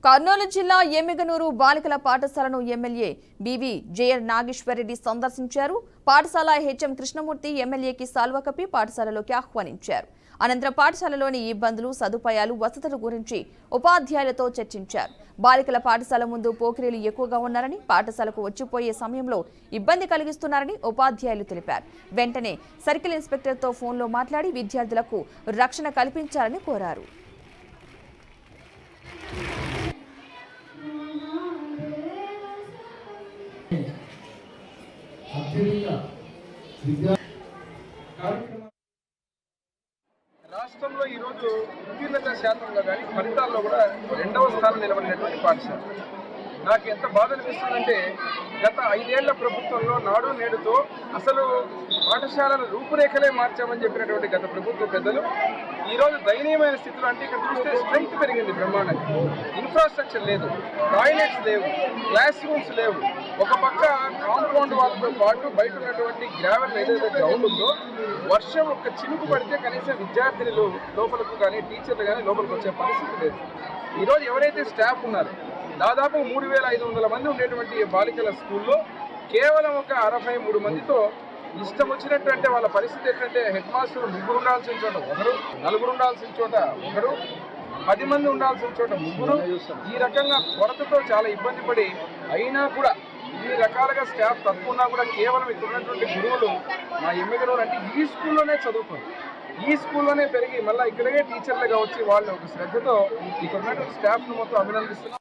కర్నూలు జిల్లా ఎమ్మిగనూరు బాలికల పాఠశాలను ఎమ్మెల్యే బివి జేఆర్ నాగేశ్వరరెడ్డి సందర్శించారు. పాఠశాల హెచ్ఎం కృష్ణమూర్తి ఎమ్మెల్యేకి సాల్వా కప్పి పాఠశాలలోకి ఆహ్వానించారు. అనంతరం పాఠశాలలోని ఇబ్బందులు, సదుపాయాలు, వసతుల గురించి ఉపాధ్యాయులతో చర్చించారు. బాలికల పాఠశాల ముందు పోకిరీలు ఎక్కువగా ఉన్నారని, పాఠశాలకు వచ్చిపోయే సమయంలో ఇబ్బంది కలిగిస్తున్నారని ఉపాధ్యాయులు తెలిపారు. వెంటనే సర్కిల్ ఇన్స్పెక్టర్తో ఫోన్లో మాట్లాడి విద్యార్థులకు రక్షణ కల్పించాలని కోరారు. రాష్ట్రంలో ఈరోజు ఉత్తీర్ణత శాతంలో కానీ ఫలితాల్లో కూడా 2వ స్థానం నిలబడినటువంటి పాఠశాల. నాకు ఎంత బాధ అనిపిస్తుందంటే గత 5 ఏళ్ల ప్రభుత్వంలో నాడు నేడుతో అసలు పాఠశాలల రూపురేఖలే మార్చామని చెప్పినటువంటి గత ప్రభుత్వ పెద్దలు ఈరోజు దయనీయమైన స్థితిలో, అంటే ఇక్కడ చూస్తే స్ట్రెంగ్త్ పెరిగింది బ్రహ్మాండంగా, ఇన్ఫ్రాస్ట్రక్చర్ లేదు, టాయిలెట్స్ లేవు, క్లాస్ రూమ్స్ లేవు. ఒక పక్క కాంపౌండ్ వాళ్ళతో పాటు బయట ఉన్నటువంటి గ్రావెల్ ఏదైతే గ్రౌండ్ ఉందో వర్షం ఒక్క చినుకు పడితే కనీసం విద్యార్థినులు లోపలకు కానీ టీచర్లు కానీ లోపలికి వచ్చే పరిస్థితి లేదు. ఈరోజు ఎవరైతే స్టాఫ్ ఉన్నారో దాదాపు 3500 మంది ఉండేటువంటి బాలికల స్కూల్లో కేవలం ఒక 63 మందితో ఇష్టం వచ్చినట్టు, అంటే వాళ్ళ పరిస్థితి ఏంటంటే హెడ్ మాస్టర్ 3 ఉండాల్సిన చోట ఒకరు, 4 ఉండాల్సిన చోట ఒకరు, 10 మంది ఉండాల్సిన చోట 3, ఈ రకంగా కొరతతో చాలా ఇబ్బంది పడి అయినా కూడా ఇన్ని రకాలుగా స్టాఫ్ తక్కువ ఉన్నా కూడా కేవలం ఇక్కడ ఉన్నటువంటి గురువులు మా ఎమ్మిగనూరు అంటే ఈ స్కూల్లోనే చదువుకున్నారు, ఈ స్కూల్లోనే పెరిగి మళ్ళీ ఇక్కడే టీచర్లుగా వచ్చి వాళ్ళు ఒక శ్రద్ధతో ఇక్కడ ఉన్నటువంటి స్టాఫ్ను మొత్తం అభినందిస్తున్నారు.